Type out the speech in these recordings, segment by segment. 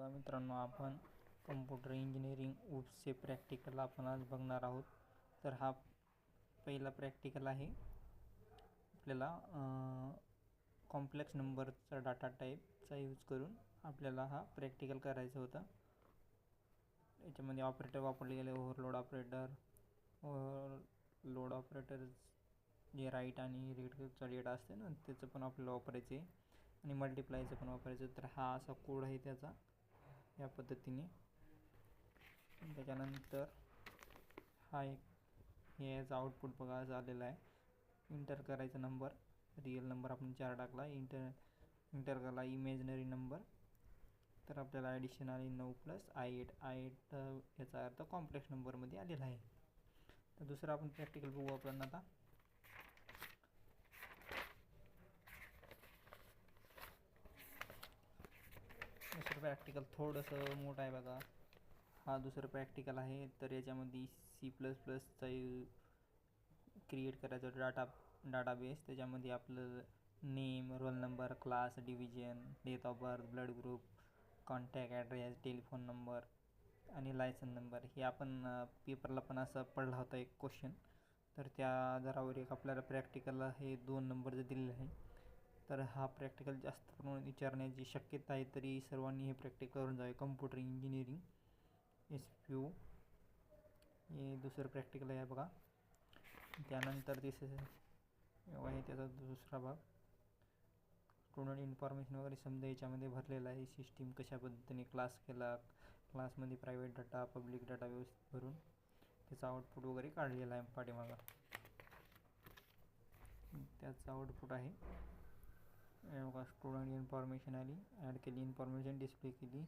बघा मित्रांनो, आपण कम्प्युटर इंजिनिअरिंग UPSचे प्रॅक्टिकल आपण आज बघणार आहोत. तर हा पहिला प्रॅक्टिकल आहे. आपल्याला कॉम्प्लेक्स नंबरचा डाटा टाईपचा यूज करून आपल्याला हा प्रॅक्टिकल करायचा होता. याच्यामध्ये ऑपरेटर वापरले गेले, ओव्हरलोड ऑपरेटर जे राईट आणि रीडचा डेटा असते ना, त्याचं पण आपल्याला वापरायचं आहे आणि मल्टिप्लायचं पण वापरायचं. तर हा असा कोड आहे त्याचा, या पद्धतीने. त्याच्यानंतर हा एक याचा आउटपुट बघा झालेला आहे. इंटर करायचा नंबर, रिअल नंबर आपण 4 टाकला, इंटर केला इमेजनरी नंबर, तर आपल्याला ॲडिशन आली 9 + I8 याचा अर्थ कॉम्प्लेक्स नंबरमध्ये आलेला आहे. तर दुसरं आपण प्रॅक्टिकल बघू आपण आता. दुसरं प्रॅक्टिकल थोडंसं मोठं आहे बघा. हा दुसरं प्रॅक्टिकल आहे. तर याच्यामध्ये C++चा क्रिएट करायचा डाटाबेस. त्याच्यामध्ये आपलं name, roll number, class, division, date of birth, blood group, contact address, telephone number आणि लायसन नंबर, हे आपण पेपरला पण असं पडला होता एक क्वेश्चन. तर त्या आधारावर एक आपल्याला प्रॅक्टिकलला हे 2 नंबरचं दिलेलं आहे. तर हा प्रॅक्टिकल जास्त प्रमाणात विचारण्याची शक्यता आहे, तरी सर्वांनी हे प्रॅक्टिकल करून जावे. कम्प्युटर इंजिनिअरिंग SPU हे दुसरं प्रॅक्टिकल आहे बघा. त्यानंतर तिसरं आहे त्याचा दुसरा भाग, स्टुडंट इन्फॉर्मेशन वगैरे समजा याच्यामध्ये भरलेला आहे. सिस्टीम कशा पद्धतीने क्लास केला, क्लासमध्ये प्रायव्हेट डाटा, पब्लिक डाटा व्यवस्थित भरून त्याचा आउटपुट वगैरे काढलेला आहे पाठीमागं. त्याचा आउटपुट आहे बघा. स्टुडंट इन्फॉर्मेशन आली, ॲड केली इन्फॉर्मेशन, डिस्प्ले केली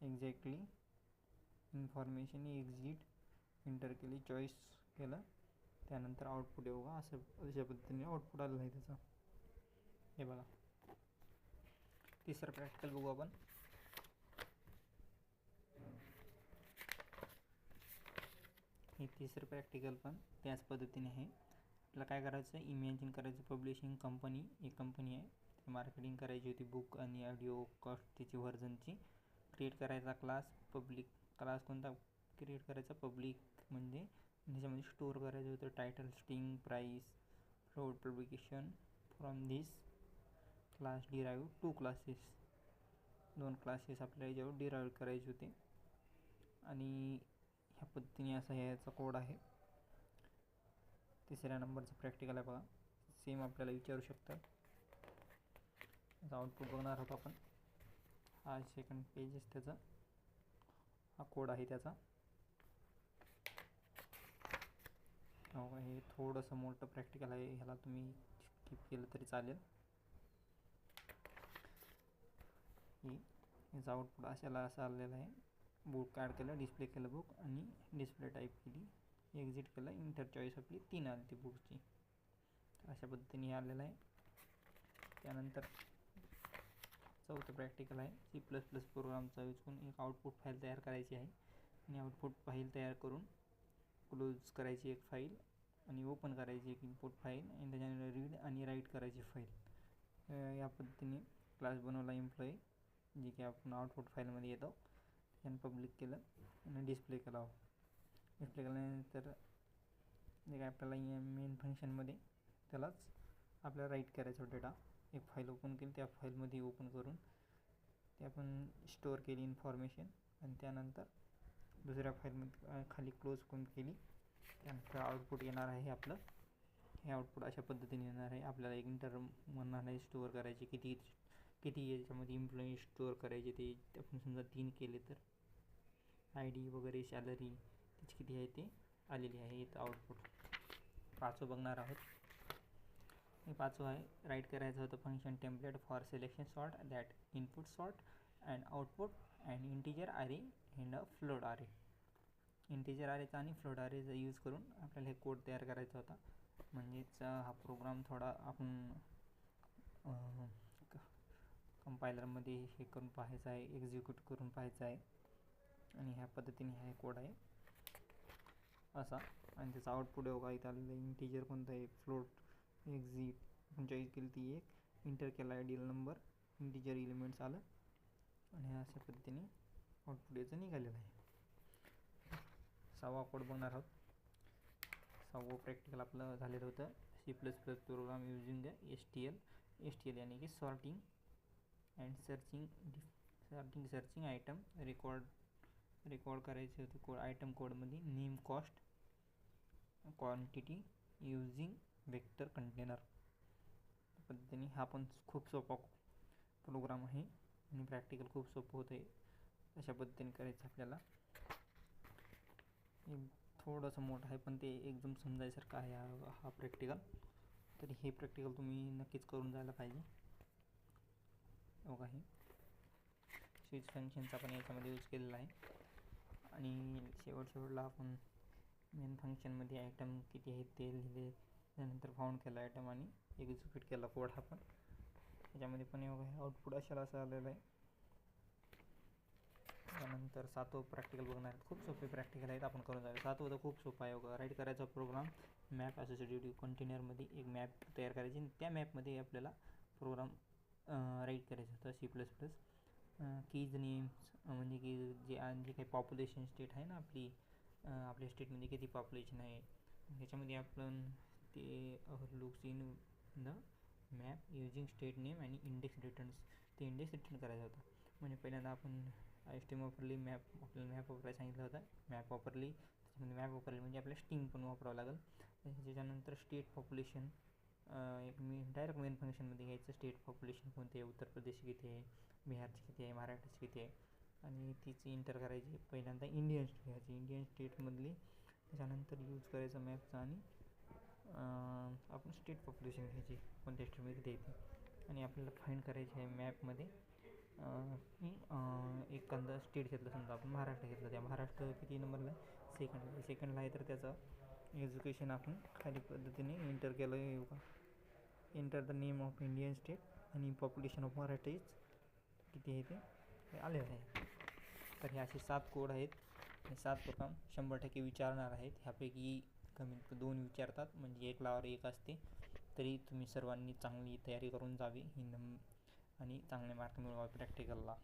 एक्झॅक्टली इन्फॉर्मेशन, एक्झिट, इंटर केली, चॉईस केलं, त्यानंतर आउटपुट आहे बघा. अशा पद्धतीने आउटपुट आलेलं आहे त्याचा, हे बघा. तिसरं प्रॅक्टिकल बघू आपण. हे तिसरं प्रॅक्टिकल पण त्याच पद्धतीने आहे. आपल्याला काय करायचं, इमॅजिन करायचं पब्लिशिंग कंपनी, एक कंपनी आहे, मार्केटिंग करायची होती बुक आणि ऑडिओ कॉस्ट त्याची व्हर्जनची. क्रिएट करायचा क्लास, पब्लिक क्लास कोणता क्रिएट करायचा, पब्लिक, म्हणजे त्याच्यामध्ये स्टोअर करायचं होतं title, string, price, float, publication. From this class derive 2 classes, 2 classes आपल्याला याच्यावर डिराईव्ह करायचे होते. आणि ह्या पद्धतीने असा याचा कोड आहे. तिसऱ्या नंबरचं प्रॅक्टिकल आहे बघा. सेम आपल्याला विचारू शकतात. याचा आउटपुट बघणार आहोत आपण. हा सेकंड पेजेस त्याचा, हा कोड आहे त्याचा. हे थोडंसं मोठं प्रॅक्टिकल आहे, ह्याला तुम्ही स्किप केलं तरी चालेल. याचा आउटपुट अशाला असं आलेलं आहे. बुक ॲड केलं, डिस्प्ले केलं बुक आणि डिस्प्ले टाईप केली, एक्झिट केलं, इंटर चॉईस आपली 3 आली ती बुकची. अशा पद्धतीने हे आलेलं आहे. त्यानंतर चौथं प्रॅक्टिकल आहे. C++ प्रोग्रामचा यूज करून एक आउटपुट फाईल तयार करायची आहे आणि आउटपुट फाईल तयार करून क्लोज करायची एक फाईल आणि ओपन करायची एक इनपुट फाईल आणि त्याच्यानंतर रीड आणि राईट करायची फाईल. या पद्धतीने क्लास बनवला एम्प्लॉई, जे की आपण आउटपुट फाईलमध्ये येतो. त्याने पब्लिक केलं आणि डिस्प्ले केला. डिस्प्ले केल्यानंतर जे काय आपल्याला मेन फंक्शनमध्ये त्यालाच आपल्याला राईट करायचं डेटा. एक फाईल ओपन केली, त्या फाईलमध्ये ओपन करून ते आपण स्टोअर केली इन्फॉर्मेशन आणि त्यानंतर दुसऱ्या फाईलमध्ये खाली क्लोज करून केली. त्यानंतर आउटपुट येणार आहे आपलं. हे आउटपुट अशा पद्धतीने येणार आहे. आपल्याला एक इंटर म्हणणार आहे स्टोअर करायचे, किती याच्यामध्ये एम्प्लॉई स्टोअर करायचे ते आपण समजा 3 केले तर ID वगैरे, सॅलरी त्याची किती आहे ते आलेली आहे. इथं आउटपुट. 5वं बघणार आहोत. हे 5वं आहे, राईट करायचं होतं function template for selection sort that input sort and output and integer अरे अँड फ्लोट अरे. इंटिजर अरेचा आणि फ्लोट अरेचा यूज करून आपल्याला हे कोड तयार करायचा होता. म्हणजेच हा प्रोग्राम थोडा आपण कंपायलरमध्ये हे करून पाहायचं आहे, एक्झिक्यूट करून पाहायचं आहे. आणि ह्या पद्धतीने हा कोड आहे असा. आणि त्याचा आउटपुट बघा इथं आलेलं आहे. इंटिजर कोणतं आहे, फ्लोट, एक्झिट आपण चॉईस केली ती एक, इंटर केला आयडियल नंबर, इंटिजर एलिमेंट्स आलं आणि अशा पद्धतीने आउटपुट याचं निघालेलं आहे. 6वा कोड बघणार आहोत. 6वं प्रॅक्टिकल आपलं झालेलं होतं C++ प्रोग्राम युजिंग STL यानी की sorting and searching item record करायचे होते कोड. आयटम कोडमध्ये name, cost, quantity using vector container पद्धतीने. हा पण खूप सोपा प्रोग्राम आहे आणि प्रॅक्टिकल खूप सोपं होतं आहे. अशा पद्धतीने करायचं आपल्याला. थोडंसं मोठं आहे पण ते एकदम समजायसारखं आहे हा प्रॅक्टिकल. तर हे प्रॅक्टिकल तुम्ही नक्कीच करून जायला पाहिजे. बघा, हे स्विच फंक्शनचा पण याच्यामध्ये यूज केलेला आहे. आणि शेवटला आपण मेन फंक्शनमध्ये आयटम किती आहेत ते लिहिले, त्यानंतर फाउंड केला आयटम आणि एक्झिक्यूट केला कोड. हा पण त्याच्यामध्ये पण आउटपुट अशाला असं आलेलं आहे. त्यानंतर 7वं प्रॅक्टिकल बघणार आहेत. खूप सोपे प्रॅक्टिकल आहेत, आपण करून जाऊया. 7वं तर खूप सोपं आहे. बघा, राईट करायचा प्रोग्राम मॅप असोसिएटिव्ह कंटेनरमध्ये एक मॅप तयार करायची आणि त्या मॅपमध्ये आपल्याला प्रोग्राम राईट करायचं होतं. C++ कीज नेम्स म्हणजे की जे काही पॉप्युलेशन स्टेट आहे ना आपल्या स्टेटमध्ये किती पॉप्युलेशन आहे त्याच्यामध्ये आपण ते looks in the map using state name आणि इंडेक्स रिटर्न्स. ते इंडेक्स रिटर्न करायचं होतं. म्हणजे पहिल्यांदा आपण स्ट्रीम वापरली, आपल्याला मॅप वापरायला सांगितलं होतं. मॅप वापरली, त्याच्यामध्ये मॅप वापरली म्हणजे आपल्याला स्ट्रिंग पण वापरावं लागेल. त्याच्यानंतर स्टेट पॉप्युलेशन मी डायरेक्ट मेन फंक्शनमध्ये घ्यायचं. स्टेट पॉप्युलेशन कोणते आहे, उत्तर प्रदेश किती आहे, बिहारची किती आहे, महाराष्ट्राची किती आहे आणि तिची इंटर करायची. पहिल्यांदा इंडियन स्टेट घ्यायची, इंडियन स्टेटमधली. त्याच्यानंतर यूज करायचं मॅपचा आणि आपण स्टेट पॉप्युलेशन घ्यायची कोणत्या स्टेटमध्ये किती येते. आणि आपल्याला फाईंड करायची आहे मॅपमध्ये एखादा स्टेट घेतलं, समजा आपण महाराष्ट्र घेतलं, त्या महाराष्ट्र किती नंबरला आहे, सेकंडला आहे. तर त्याचं एज्युकेशन आपण खाली पद्धतीने इंटर केलं. येऊ का, enter the name of Indian state आणि पॉप्युलेशन ऑफ महाराष्ट्र इज किती आहे ते आलेलं आहे. तर हे असे 7 कोड आहेत. हे 7 प्रोग्राम 100% विचारणार आहेत. ह्यापैकी कमीत 2 विचारतात, म्हणजे 1 लावर 1 असते. तरी तुम्ही सर्वांनी चांगली तयारी करून जावी आणि चांगले मार्क मिळवा प्रॅक्टिकलला.